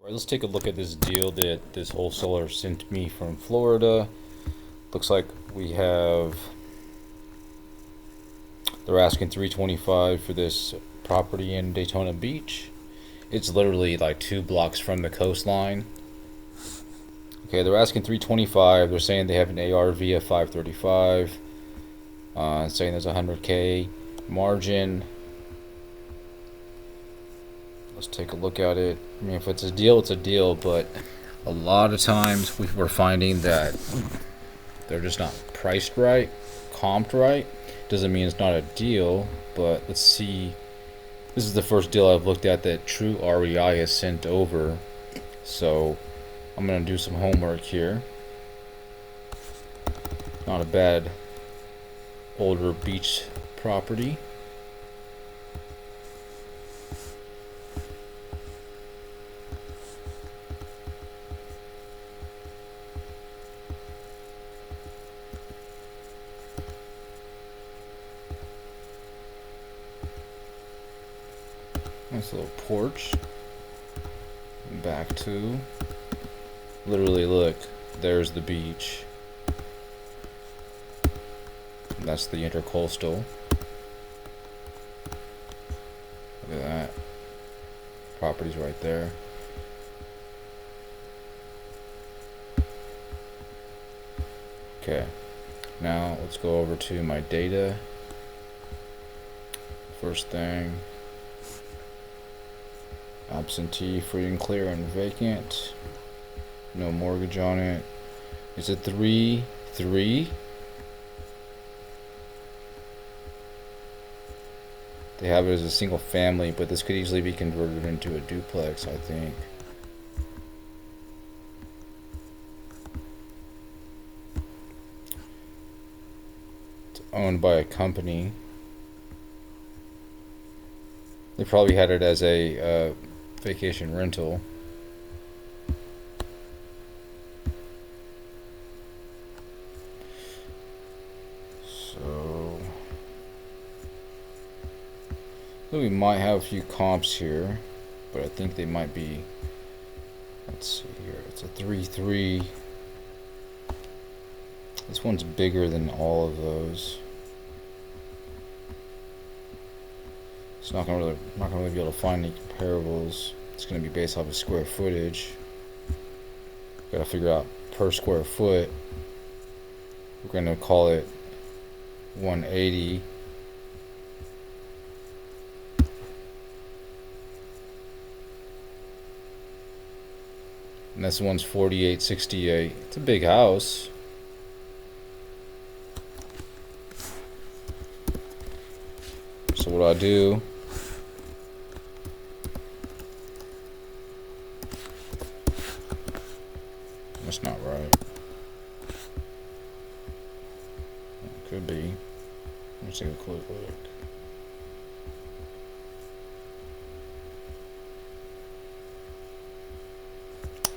All right, let's take a look at this deal that this wholesaler sent me from Florida. Looks like we have, they're asking $325 for this property in Daytona Beach. It's literally like 2 blocks from the coastline. Okay, they're asking $325. They're saying they have an ARV of 535. Saying there's a 100K margin. Let's take a look at it. I mean, if it's a deal, it's a deal, but a lot of times we're finding that they're just not priced right, comped right. Doesn't mean it's not a deal, but let's see. This is the first deal I've looked at that True REI has sent over. So I'm going to do some homework here. Not a bad older beach property. Nice little porch. Back to, literally look, there's the beach. That's the intercoastal. Look at that. Property's right there. Okay. Now let's go over to my data. First thing. Absentee, free and clear, and vacant. No mortgage on it. It's a 3-3. They have it as a single family, but this could easily be converted into a duplex, I think. It's owned by a company. They probably had it as a vacation rental. So we might have a few comps here, but I think they might be, let's see here, it's a 3-3. This one's bigger than all of those. It's not gonna really be able to find any comparables. It's gonna be based off of square footage. Gotta figure out per square foot. We're gonna call it 180. And this one's 4868. It's a big house. So what do I do? That's not right. Could be. Let's take a quick look.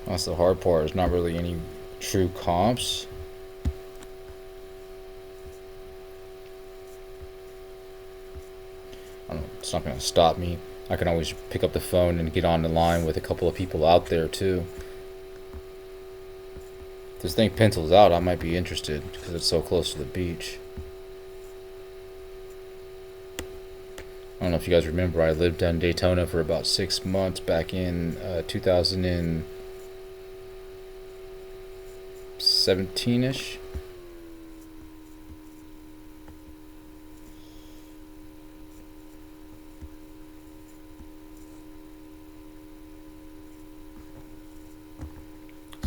That's the hard part. There's not really any true comps. I don't know, it's not going to stop me. I can always pick up the phone and get on the line with a couple of people out there too. If this thing pencils out, I might be interested because it's so close to the beach. I don't know if you guys remember, I lived in Daytona for about 6 months back in 2017-ish.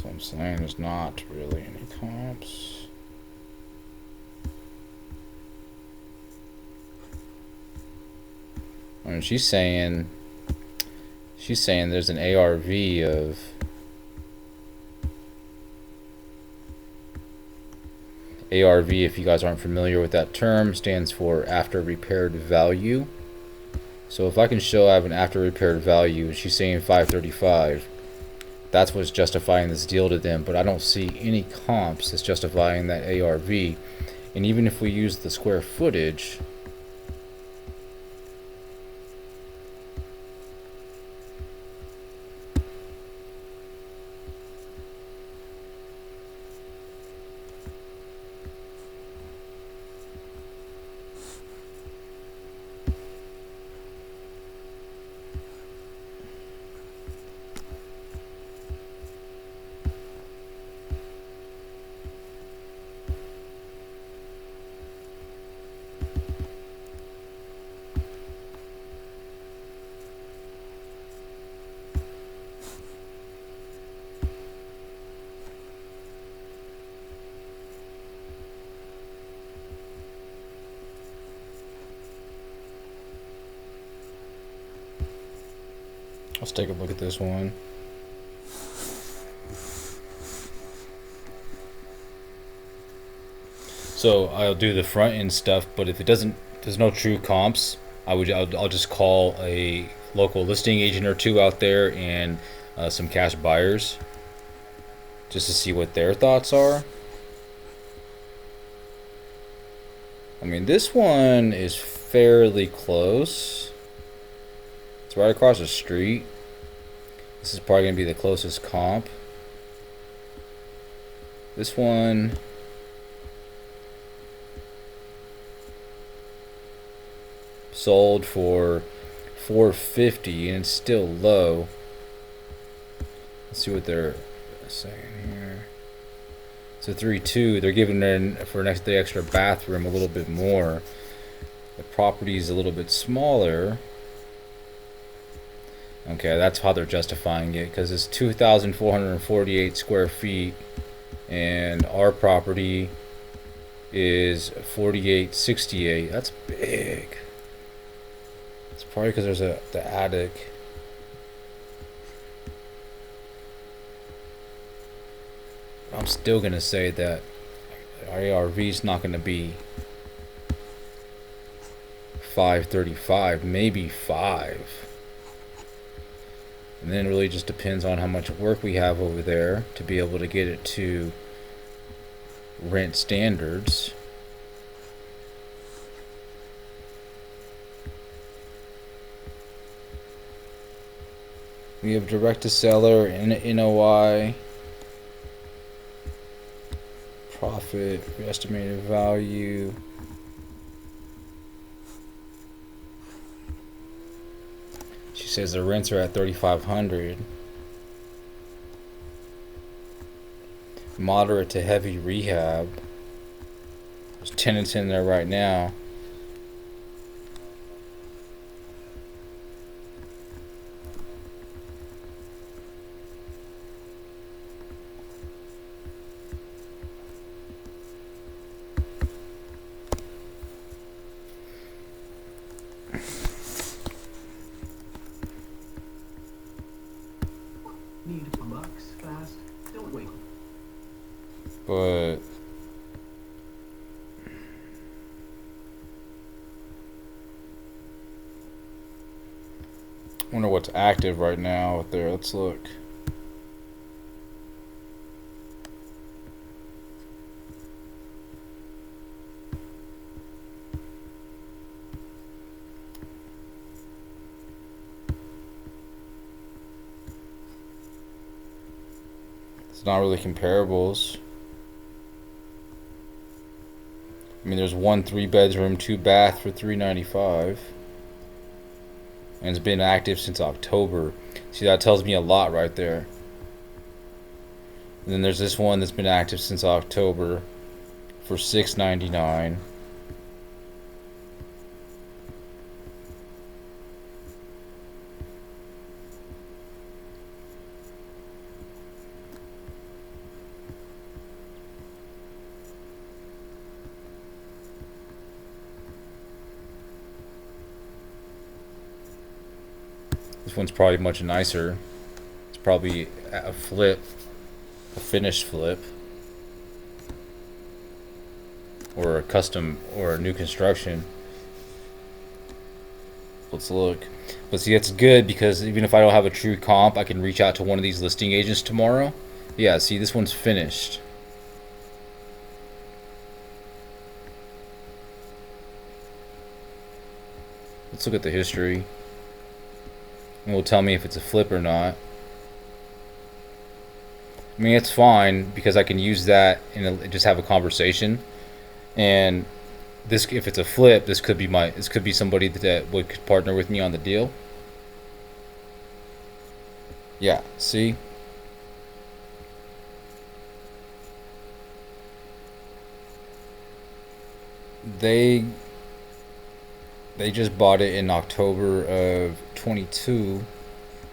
So I'm saying there's not really any comps. I mean, she's saying there's an ARV of ARV, if you guys aren't familiar with that term, stands for after repaired value. So if I can show I have an after repaired value, she's saying 535. That's what's justifying this deal to them, but I don't see any comps that's justifying that ARV. And even if we use the square footage, Let's take a look at this one. So I'll do the front end stuff, but if it doesn't, there's no true comps. I'll just call a local listing agent or two out there and some cash buyers just to see what their thoughts are. I mean, this one is fairly close. It's right across the street. This is probably going to be the closest comp. This one, sold for $450 and it's still low. Let's see what they're saying here. It's a 3.2. They're giving it for the extra bathroom a little bit more. The property is a little bit smaller. Okay, that's how they're justifying it, because it's 2,448 square feet and our property is 4,868. That's big. It's probably because there's the attic. I'm still gonna say that our ARV is not gonna be 535, maybe 5. And then it really just depends on how much work we have over there to be able to get it to rent standards. We have direct to seller and NOI, profit, estimated value. She says the rents are at $3,500. Moderate to heavy rehab. There's tenants in there right now. Need a box fast? Don't wait. But I wonder what's active right now out there. Let's look. It's not really comparables. I mean, there's one 3-bedroom, 2-bath for $395, and it's been active since October. See, that tells me a lot right there. And then there's this one that's been active since October for $699. This one's probably much nicer. It's probably a flip, a finished flip, or a custom, or a new construction. Let's look. But see, it's good because even if I don't have a true comp, I can reach out to one of these listing agents tomorrow. Yeah, see, this one's finished. Let's look at the history. And will tell me if it's a flip or not. I mean, it's fine because I can use that and just have a conversation. And this, if it's a flip, this could be somebody that would partner with me on the deal. Yeah, see? They just bought it in October of 22.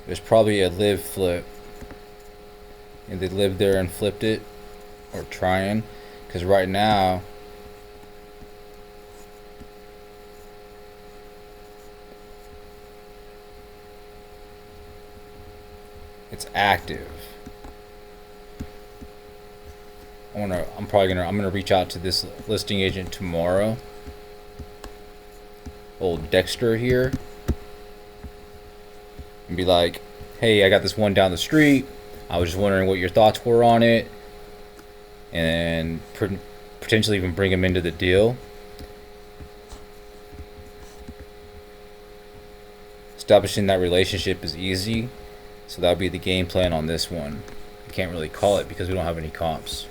There's probably a live flip, and they lived there and flipped it, or trying, because right now It's active. I'm gonna reach out to this listing agent tomorrow. Old Dexter here. And be like, hey, I got this one down the street. I was just wondering what your thoughts were on it. And potentially even bring him into the deal. Establishing that relationship is easy. So that would be the game plan on this one. I can't really call it because we don't have any comps.